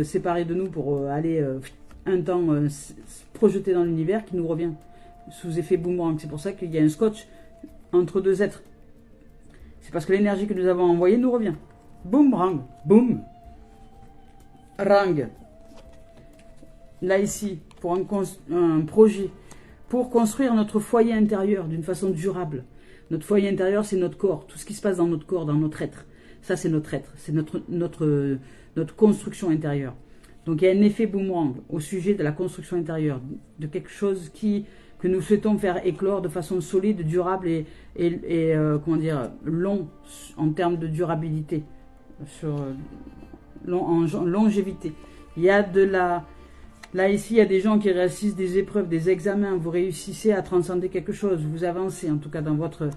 séparée de nous pour aller un temps projeter dans l'univers qui nous revient sous effet boomerang. C'est pour ça qu'il y a un scotch entre deux êtres. C'est parce que l'énergie que nous avons envoyée nous revient. Boomerang. Boom. Rang. Là ici, pour un projet, pour construire notre foyer intérieur d'une façon durable. Notre foyer intérieur, c'est notre corps, tout ce qui se passe dans notre corps, dans notre être. Ça, c'est notre être, c'est notre construction intérieure. Donc, il y a un effet boomerang au sujet de la construction intérieure, de quelque chose que nous souhaitons faire éclore de façon solide, durable et comment dire, long en termes de durabilité, en longévité. Il y a Là, ici, il y a des gens qui réussissent des épreuves, des examens. Vous réussissez à transcender quelque chose. Vous avancez, en tout cas, dans votre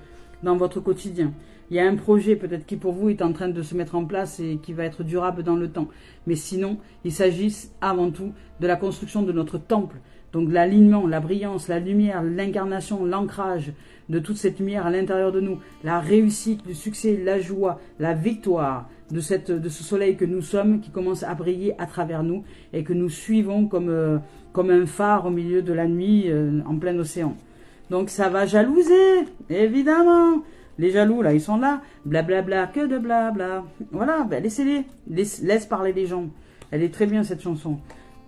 dans votre quotidien. Il y a un projet peut-être qui pour vous est en train de se mettre en place et qui va être durable dans le temps. Mais sinon, il s'agit avant tout de la construction de notre temple. Donc l'alignement, la brillance, la lumière, l'incarnation, l'ancrage de toute cette lumière à l'intérieur de nous. La réussite, le succès, la joie, la victoire de ce soleil que nous sommes qui commence à briller à travers nous et que nous suivons comme un phare au milieu de la nuit en plein océan. Donc ça va jalouser, évidemment. Les jaloux, là, ils sont là. Blablabla, que de blabla. Voilà, ben laissez-les. Laisse parler les gens. Elle est très bien, cette chanson.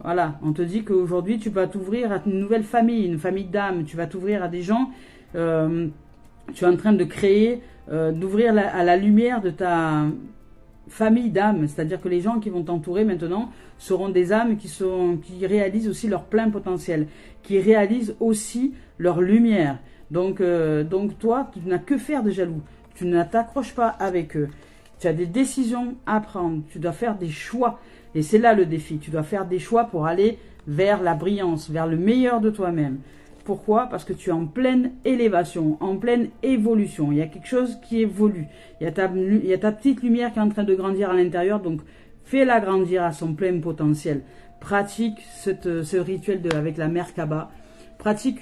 Voilà, on te dit qu'aujourd'hui, tu vas t'ouvrir à une nouvelle famille, une famille d'âmes. Tu vas t'ouvrir à des gens. Tu es en train de créer, d'ouvrir à la lumière de ta famille d'âmes. C'est-à-dire que les gens qui vont t'entourer maintenant seront des âmes qui réalisent aussi leur plein potentiel, qui réalisent aussi leur lumière. Donc toi, tu n'as que faire de jaloux. Tu ne t'accroches pas avec eux. Tu as des décisions à prendre. Tu dois faire des choix. Et c'est là le défi. Tu dois faire des choix pour aller vers la brillance, vers le meilleur de toi-même. Pourquoi? Parce que tu es en pleine élévation, en pleine évolution. Il y a quelque chose qui évolue. Il y a ta petite lumière qui est en train de grandir à l'intérieur. Donc, fais-la grandir à son plein potentiel. Pratique ce rituel avec la Merkaba. Pratique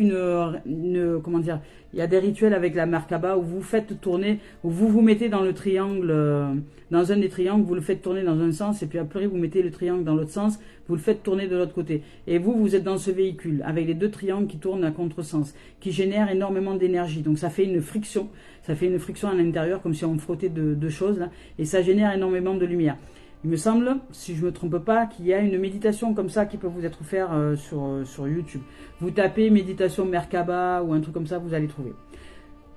comment dire, il y a des rituels avec la Merkaba où vous faites tourner, où vous vous mettez dans le triangle, dans un des triangles, vous le faites tourner dans un sens et puis après vous mettez le triangle dans l'autre sens, vous le faites tourner de l'autre côté. Et vous êtes dans ce véhicule avec les deux triangles qui tournent à contresens, qui génèrent énormément d'énergie. Donc ça fait une friction à l'intérieur comme si on frottait deux choses là, et ça génère énormément de lumière. Il me semble, si je ne me trompe pas, qu'il y a une méditation comme ça qui peut vous être offerte sur YouTube. Vous tapez méditation Merkaba ou un truc comme ça, vous allez trouver.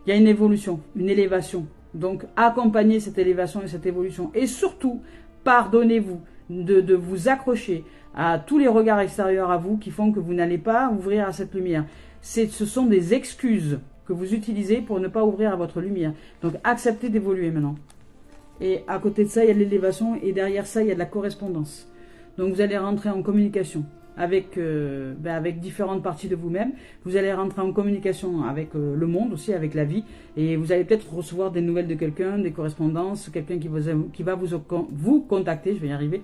Il y a une évolution, une élévation. Donc, accompagnez cette élévation et cette évolution. Et surtout, pardonnez-vous de vous accrocher à tous les regards extérieurs à vous qui font que vous n'allez pas ouvrir à cette lumière. Ce sont des excuses que vous utilisez pour ne pas ouvrir à votre lumière. Donc, acceptez d'évoluer maintenant. Et à côté de ça, il y a l'élévation et derrière ça, il y a de la correspondance. Donc, vous allez rentrer en communication avec différentes parties de vous-même. Vous allez rentrer en communication avec le monde aussi, avec la vie. Et vous allez peut-être recevoir des nouvelles de quelqu'un, des correspondances, quelqu'un qui va vous contacter, je vais y arriver,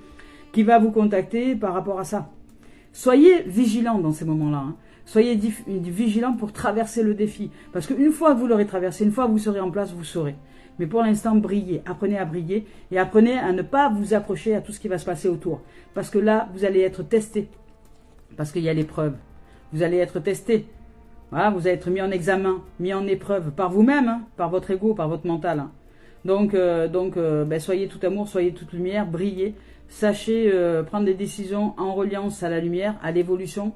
qui va vous contacter par rapport à ça. Soyez vigilants dans ces moments-là. Hein. Soyez vigilants pour traverser le défi. Parce qu'une fois que vous l'aurez traversé, une fois que vous serez en place, vous saurez. Mais pour l'instant, brillez. Apprenez à briller et apprenez à ne pas vous accrocher à tout ce qui va se passer autour. Parce que là, vous allez être testé. Parce qu'il y a l'épreuve. Vous allez être testé. Voilà, vous allez être mis en examen, mis en épreuve par vous-même, hein, par votre ego, par votre mental. Hein. Donc, soyez tout amour, soyez toute lumière, brillez. Sachez prendre des décisions en reliance à la lumière, à l'évolution.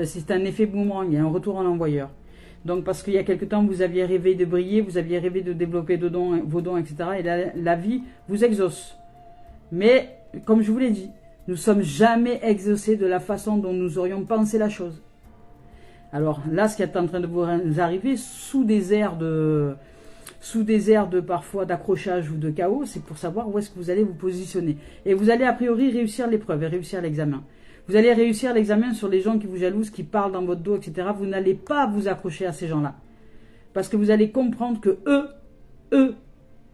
C'est un effet boomerang, il y a un retour en l'envoyeur. Donc, parce qu'il y a quelque temps, vous aviez rêvé de briller, vous aviez rêvé de développer vos dons, etc. Et la vie vous exauce. Mais, comme je vous l'ai dit, nous ne sommes jamais exaucés de la façon dont nous aurions pensé la chose. Alors là, ce qui est en train de vous arriver, sous des airs de parfois d'accrochage ou de chaos, c'est pour savoir où est-ce que vous allez vous positionner. Et vous allez a priori réussir l'épreuve et réussir l'examen. Vous allez réussir l'examen sur les gens qui vous jalousent, qui parlent dans votre dos, etc. Vous n'allez pas vous accrocher à ces gens-là. Parce que vous allez comprendre que eux,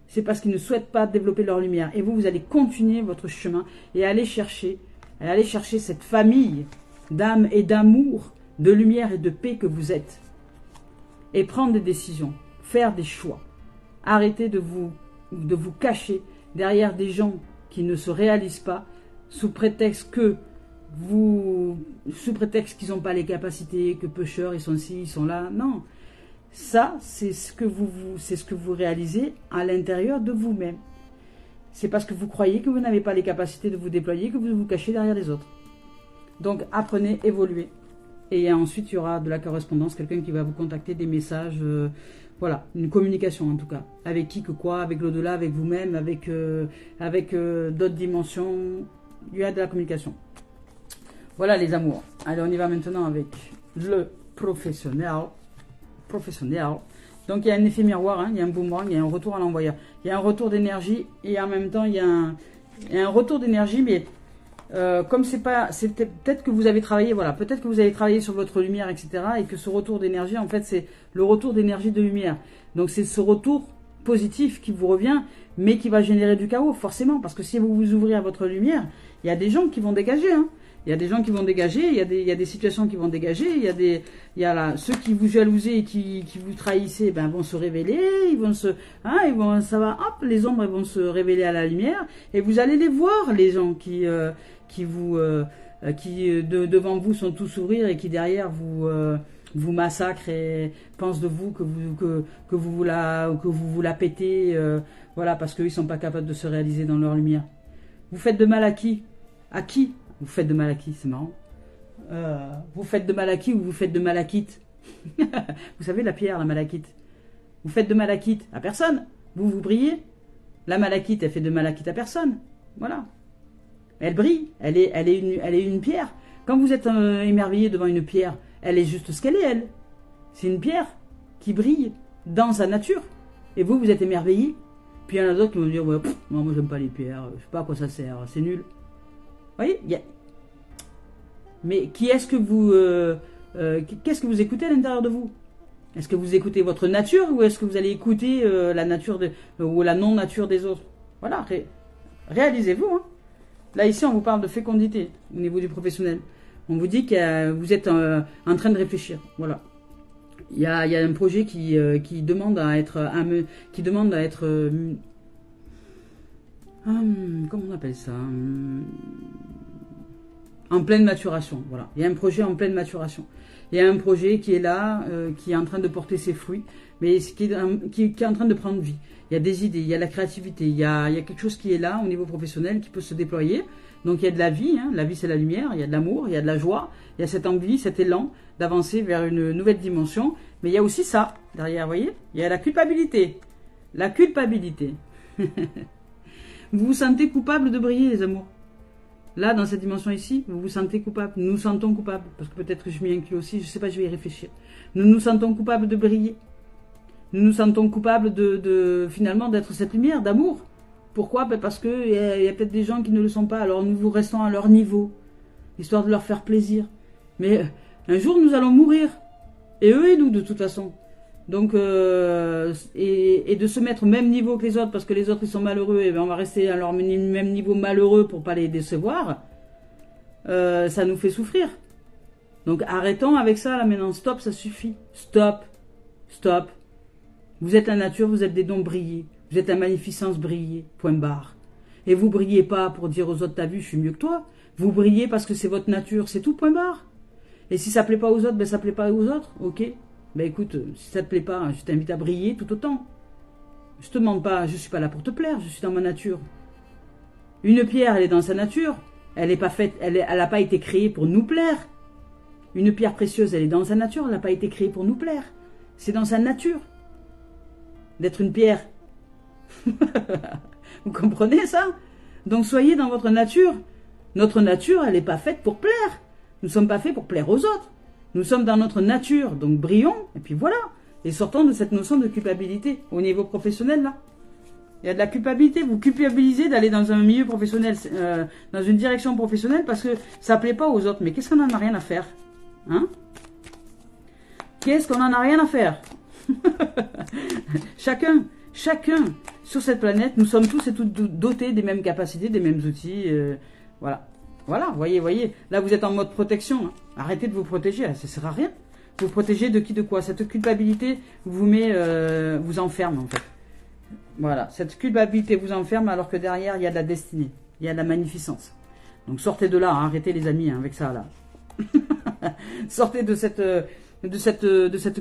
c'est parce qu'ils ne souhaitent pas développer leur lumière. Et vous allez continuer votre chemin et aller chercher cette famille d'âme et d'amour, de lumière et de paix que vous êtes. Et prendre des décisions, faire des choix. Arrêtez de vous cacher derrière des gens qui ne se réalisent pas sous prétexte qu'ils n'ont pas les capacités, que pêcheurs, ils sont ci, ils sont là. Non. Ça, c'est ce que vous réalisez à l'intérieur de vous-même. C'est parce que vous croyez que vous n'avez pas les capacités de vous déployer que vous vous cachez derrière les autres. Donc, apprenez, évoluez. Et ensuite, il y aura de la correspondance, quelqu'un qui va vous contacter, des messages, voilà, une communication en tout cas. Avec qui, que quoi, avec l'au-delà, avec vous-même, avec d'autres dimensions. Il y a de la communication. Voilà les amours. Allez, on y va maintenant avec le professionnel. Donc, il y a un effet miroir, hein, il y a un boomerang, il y a un retour à l'envoyeur. Il y a un retour d'énergie et en même temps, il y a un retour d'énergie, mais comme c'est pas, peut-être que vous avez travaillé, voilà, peut-être que vous avez travaillé sur votre lumière, etc. Et que ce retour d'énergie, en fait, c'est le retour d'énergie de lumière. Donc c'est ce retour positif qui vous revient, mais qui va générer du chaos, forcément. Parce que si vous vous ouvrez à votre lumière, il y a des gens qui vont dégager, hein. Il y a des gens qui vont dégager, il y a des situations qui vont dégager, il y a là, ceux qui vous jalousaient et qui vous trahissaient, ben, vont se révéler, ça va, hop, les ombres vont se révéler à la lumière, et vous allez les voir, les gens qui devant vous sont tout sourire et qui derrière vous massacrent et pensent de vous que vous vous la pétez, voilà, parce qu'ils sont pas capables de se réaliser dans leur lumière. Vous faites de mal à qui? À qui vous faites de mal à qui? C'est marrant. Vous faites de mal à qui ou vous faites de malachite? Vous savez, la pierre, la malachite. Vous faites de malachite à personne. Vous brillez. La malachite, elle fait de malachite à personne. Voilà. Elle brille. Elle est une pierre. Quand vous êtes émerveillé devant une pierre, elle est juste ce qu'elle est, elle. C'est une pierre qui brille dans sa nature. Et vous êtes émerveillé. Puis il y en a d'autres qui vont dire, ouais, moi j'aime pas les pierres, je sais pas à quoi ça sert, c'est nul. Vous voyez, mais qu'est-ce que vous écoutez à l'intérieur de vous? Est-ce que vous écoutez votre nature ou est-ce que vous allez écouter la nature ou la non-nature des autres? Voilà, réalisez-vous. Hein. Là, ici, on vous parle de fécondité au niveau du professionnel. On vous dit que vous êtes en train de réfléchir. Voilà. Il y a un projet qui demande à être... comment on appelle ça? En pleine maturation, voilà. Il y a un projet en pleine maturation. Il y a un projet qui est là, qui est en train de porter ses fruits, mais qui est en train de prendre vie. Il y a des idées, il y a la créativité, il y a quelque chose qui est là au niveau professionnel qui peut se déployer. Donc il y a de la vie, hein. La vie c'est la lumière, il y a de l'amour, il y a de la joie, il y a cette envie, cet élan d'avancer vers une nouvelle dimension. Mais il y a aussi ça, derrière, vous voyez? Il y a la culpabilité. La culpabilité. Vous vous sentez coupable de briller, les amours. Là, dans cette dimension ici, vous vous sentez coupable. Nous nous sentons coupables. Parce que peut-être que je m'y inclus aussi, je ne sais pas, je vais y réfléchir. Nous nous sentons coupables de briller. Nous nous sentons coupables finalement d'être cette lumière, d'amour. Pourquoi? Parce qu'il y a peut-être des gens qui ne le sont pas. Alors nous vous restons à leur niveau, histoire de leur faire plaisir. Mais un jour, nous allons mourir. Et eux et nous, de toute façon. Donc, et de se mettre au même niveau que les autres, parce que les autres, ils sont malheureux, et bien on va rester à leur même niveau malheureux pour pas les décevoir, ça nous fait souffrir. Donc, arrêtons avec ça, là, maintenant. Stop, ça suffit. Stop. Stop. Vous êtes la nature, vous êtes des dons brillés. Vous êtes la magnificence brillée. Point barre. Et vous brillez pas pour dire aux autres, t'as vu, je suis mieux que toi. Vous brillez parce que c'est votre nature, c'est tout, point barre. Et si ça plaît pas aux autres, ben ça plaît pas aux autres, ok. Ben écoute, si ça te plaît pas, je t'invite à briller tout autant. Je te demande pas, je suis pas là pour te plaire, je suis dans ma nature. Une pierre, elle est dans sa nature. Elle est pas faite, elle a pas été créée pour nous plaire. Une pierre précieuse, elle est dans sa nature, elle n'a pas été créée pour nous plaire. C'est dans sa nature d'être une pierre. Vous comprenez ça? Donc soyez dans votre nature. Notre nature, elle n'est pas faite pour plaire. Nous ne sommes pas faits pour plaire aux autres. Nous sommes dans notre nature, donc brillons, et puis voilà. Et sortons de cette notion de culpabilité au niveau professionnel, là. Il y a de la culpabilité, vous culpabilisez d'aller dans un milieu professionnel, dans une direction professionnelle, parce que ça ne plaît pas aux autres. Mais qu'est-ce qu'on en a rien à faire? Hein? Qu'est-ce qu'on en a rien à faire? Chacun, sur cette planète, nous sommes tous et toutes dotés des mêmes capacités, des mêmes outils, voilà. Voilà, voyez, là vous êtes en mode protection. Hein. Arrêtez de vous protéger, ça ne sert à rien. Vous protégez de qui, de quoi? Cette culpabilité vous vous enferme en fait. Voilà, cette culpabilité vous enferme alors que derrière il y a de la destinée, il y a de la magnificence. Donc sortez de là, hein, arrêtez les amis hein, avec ça là. Sortez de cette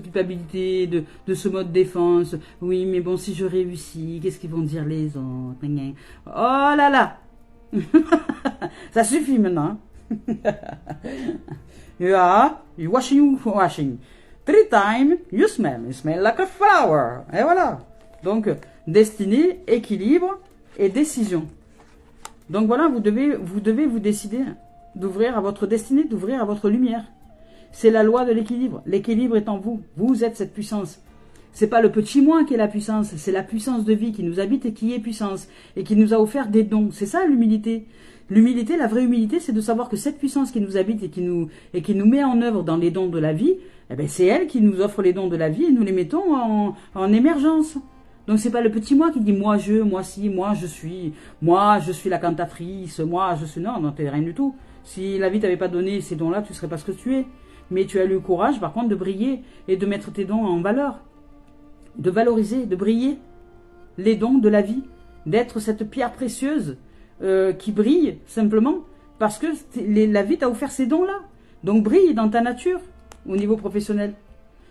culpabilité, de ce mode défense. Oui, mais bon, si je réussis, qu'est-ce qu'ils vont dire les autres? Oh là là. Ça suffit maintenant. Yeah, you washing. 3 times, you smell like a flower. Et voilà. Donc, destinée, équilibre et décision. Donc voilà, vous devez vous décider d'ouvrir à votre destinée, d'ouvrir à votre lumière. C'est la loi de l'équilibre. L'équilibre est en vous. Vous êtes cette puissance. C'est pas le petit moi qui est la puissance, c'est la puissance de vie qui nous habite et qui est puissance, et qui nous a offert des dons. C'est ça l'humilité. L'humilité, la vraie humilité, c'est de savoir que cette puissance qui nous habite et qui nous met en œuvre dans les dons de la vie, eh ben c'est elle qui nous offre les dons de la vie et nous les mettons en émergence. Donc c'est pas le petit moi qui dit moi je, moi si, moi je suis la cantatrice, moi je suis... Non, t'es rien du tout. Si la vie t'avait pas donné ces dons-là, tu serais pas ce que tu es. Mais tu as eu le courage, par contre, de briller et de mettre tes dons en valeur. De valoriser, de briller les dons de la vie. D'être cette pierre précieuse qui brille simplement parce que la vie t'a offert ces dons-là. Donc brille dans ta nature au niveau professionnel.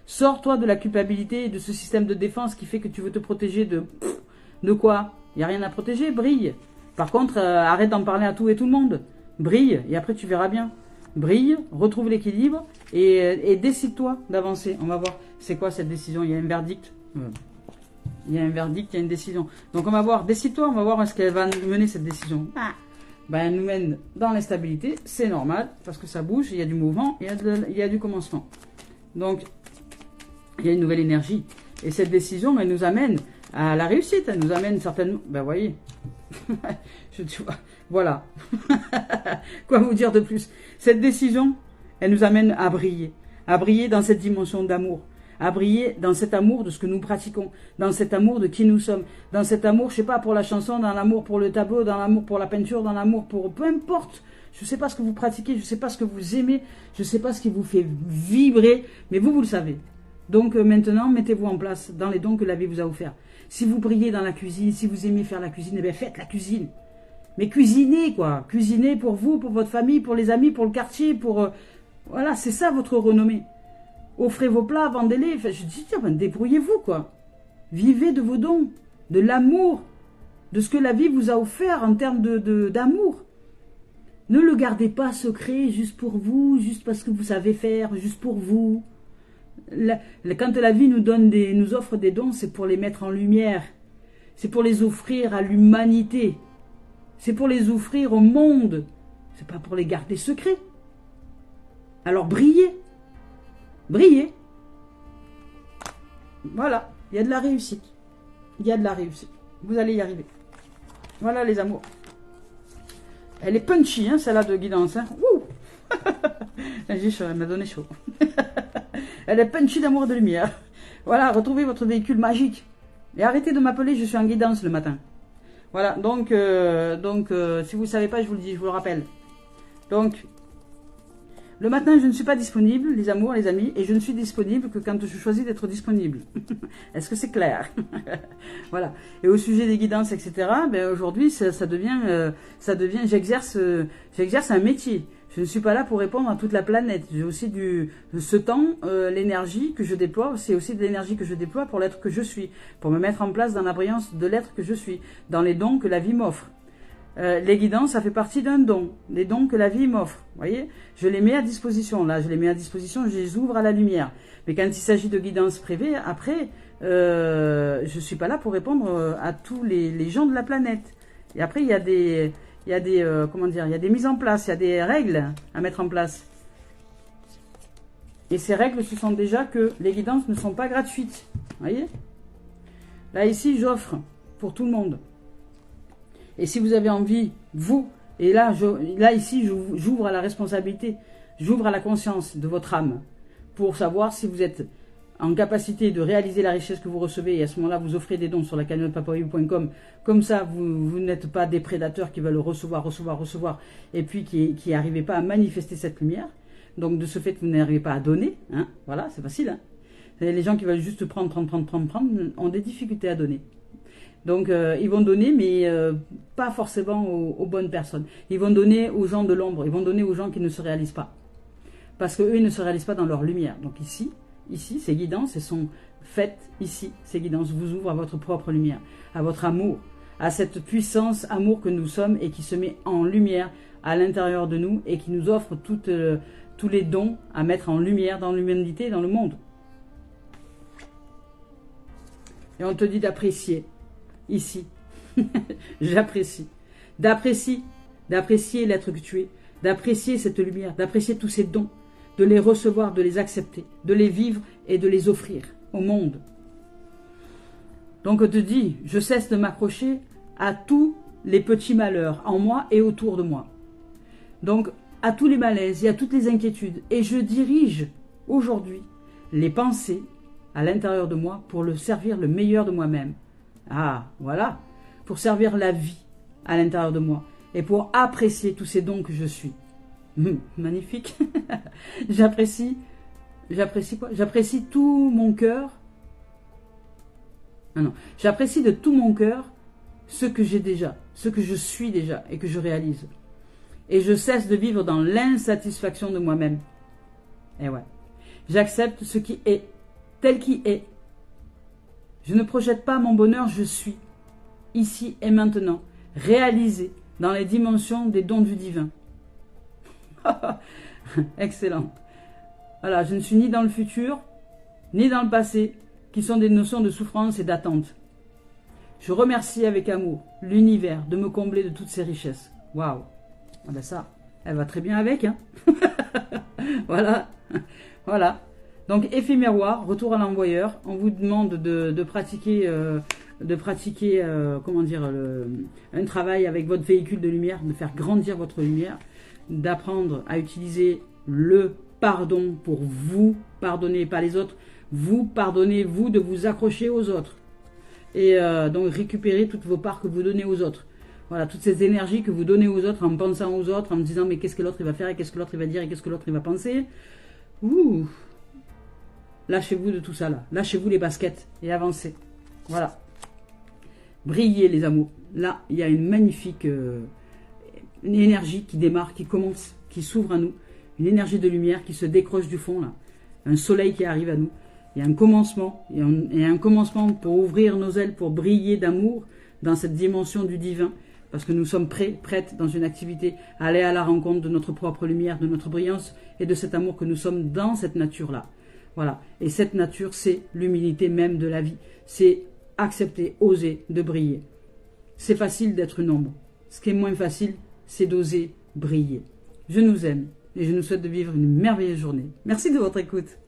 Sors-toi de la culpabilité et de ce système de défense qui fait que tu veux te protéger de quoi? Il n'y a rien à protéger, brille. Par contre, arrête d'en parler à tout et tout le monde. Brille et après tu verras bien. Brille, retrouve l'équilibre et décide-toi d'avancer. On va voir c'est quoi cette décision. Il y a un verdict. Il y a un verdict, il y a une décision. Donc on va voir, décide-toi, on va voir où est-ce qu'elle va nous mener cette décision. Ben, elle nous mène dans l'instabilité, c'est normal, parce que ça bouge, il y a du mouvement, il y a du commencement. Donc, il y a une nouvelle énergie. Et cette décision, elle nous amène à la réussite, elle nous amène certainement... Ben, voyez, voilà. Quoi vous dire de plus? Cette décision, elle nous amène à briller dans cette dimension d'amour. À briller dans cet amour de ce que nous pratiquons, dans cet amour de qui nous sommes, dans cet amour, je sais pas, pour la chanson, dans l'amour pour le tableau, dans l'amour pour la peinture, dans l'amour pour... Peu importe, je sais pas ce que vous pratiquez, je sais pas ce que vous aimez, je sais pas ce qui vous fait vibrer, mais vous le savez. Donc maintenant, mettez-vous en place dans les dons que la vie vous a offerts. Si vous brillez dans la cuisine, si vous aimez faire la cuisine, eh bien faites la cuisine. Mais cuisinez, quoi. Cuisinez pour vous, pour votre famille, pour les amis, pour le quartier, pour... Voilà, c'est ça votre renommée. Offrez vos plats, vendez-les. Enfin, je dis, tiens, ben, débrouillez-vous, quoi. Vivez de vos dons, de l'amour, de ce que la vie vous a offert en termes d'amour. Ne le gardez pas secret juste pour vous, juste parce que vous savez faire, juste pour vous. Quand la vie nous offre des dons, c'est pour les mettre en lumière. C'est pour les offrir à l'humanité. C'est pour les offrir au monde. C'est pas pour les garder secrets. Alors brillez. Brillez. Voilà, il y a de la réussite. Il y a de la réussite. Vous allez y arriver. Voilà les amours. Elle est punchy, hein, celle-là de guidance. Hein. Ouh. J'ai chaud, elle m'a donné chaud. Elle est punchy d'amour et de lumière. Voilà, retrouvez votre véhicule magique. Et arrêtez de m'appeler, je suis en guidance le matin. Voilà, donc si vous ne savez pas, je vous le dis, je vous le rappelle. Donc, le matin, je ne suis pas disponible, les amours, les amis, et je ne suis disponible que quand je choisis d'être disponible. Est-ce que c'est clair? Voilà. Et au sujet des guidances, etc., ben aujourd'hui, ça devient, j'exerce un métier. Je ne suis pas là pour répondre à toute la planète. J'ai aussi ce temps, l'énergie que je déploie, c'est aussi de l'énergie que je déploie pour l'être que je suis, pour me mettre en place dans la brillance de l'être que je suis, dans les dons que la vie m'offre. Les guidances, ça fait partie d'un don, des dons que la vie m'offre. Vous voyez, je les mets à disposition. Là, je les mets à disposition, je les ouvre à la lumière. Mais quand il s'agit de guidance privée, après, je suis pas là pour répondre à tous les gens de la planète. Et après, il y a des mises en place, il y a des règles à mettre en place. Et ces règles, ce sont déjà que les guidances ne sont pas gratuites. Vous voyez? Là, ici, j'offre pour tout le monde. Et si vous avez envie, vous, et là ici, j'ouvre à la responsabilité, j'ouvre à la conscience de votre âme, pour savoir si vous êtes en capacité de réaliser la richesse que vous recevez, et à ce moment-là, vous offrez des dons sur la cagnotte papaoui.com. Comme ça, vous n'êtes pas des prédateurs qui veulent recevoir, et puis qui n'arrivez pas à manifester cette lumière. Donc, de ce fait, vous n'arrivez pas à donner. Hein, voilà, c'est facile. Hein. Les gens qui veulent juste prendre, ont des difficultés à donner. Donc, ils vont donner, mais pas forcément aux bonnes personnes. Ils vont donner aux gens de l'ombre. Ils vont donner aux gens qui ne se réalisent pas. Parce qu'eux, ils ne se réalisent pas dans leur lumière. Donc ici, ces guidances, elles sont faites ici. Ces guidances vous ouvrent à votre propre lumière, à votre amour, à cette puissance amour que nous sommes et qui se met en lumière à l'intérieur de nous et qui nous offre tous les dons à mettre en lumière dans l'humanité et dans le monde. Et on te dit d'apprécier. Ici, j'apprécie, d'apprécier l'être que tu es, d'apprécier cette lumière, d'apprécier tous ces dons, de les recevoir, de les accepter, de les vivre et de les offrir au monde. Donc on te dit, je cesse de m'accrocher à tous les petits malheurs en moi et autour de moi. Donc à tous les malaises et à toutes les inquiétudes. Et je dirige aujourd'hui les pensées à l'intérieur de moi pour le servir le meilleur de moi-même. Ah, voilà. Pour servir la vie à l'intérieur de moi. Et pour apprécier tous ces dons que je suis. Magnifique. J'apprécie quoi? J'apprécie tout mon cœur. Ah non, j'apprécie de tout mon cœur ce que j'ai déjà, ce que je suis déjà et que je réalise. Et je cesse de vivre dans l'insatisfaction de moi-même. Et ouais. J'accepte ce qui est, tel qui est. Je ne projette pas mon bonheur, je suis, ici et maintenant, réalisé dans les dimensions des dons du divin. Excellent. Voilà, je ne suis ni dans le futur, ni dans le passé, qui sont des notions de souffrance et d'attente. Je remercie avec amour l'univers de me combler de toutes ces richesses. Waouh. Ah ben ça, elle va très bien avec, hein. Voilà. Voilà. Donc, effet miroir, retour à l'envoyeur. On vous demande de pratiquer, comment dire, un travail avec votre véhicule de lumière, de faire grandir votre lumière, d'apprendre à utiliser le pardon pour vous pardonner, pas les autres. Vous pardonnez, vous, de vous accrocher aux autres. Et donc, récupérer toutes vos parts que vous donnez aux autres. Voilà, toutes ces énergies que vous donnez aux autres en pensant aux autres, en me disant mais qu'est-ce que l'autre il va faire et qu'est-ce que l'autre il va dire et qu'est-ce que l'autre il va penser. Ouh. Lâchez-vous de tout ça là. Lâchez-vous les baskets et avancez. Voilà. Brillez les amours. Là, il y a une magnifique une énergie qui démarre, qui commence, qui s'ouvre à nous. Une énergie de lumière qui se décroche du fond là. Un soleil qui arrive à nous. Il y a un commencement. Il y a un commencement pour ouvrir nos ailes, pour briller d'amour dans cette dimension du divin. Parce que nous sommes prêtes dans une activité à aller à la rencontre de notre propre lumière, de notre brillance et de cet amour que nous sommes dans cette nature-là. Voilà. Et cette nature, c'est l'humilité même de la vie. C'est accepter, oser de briller. C'est facile d'être une ombre. Ce qui est moins facile, c'est d'oser briller. Je nous aime et je nous souhaite de vivre une merveilleuse journée. Merci de votre écoute.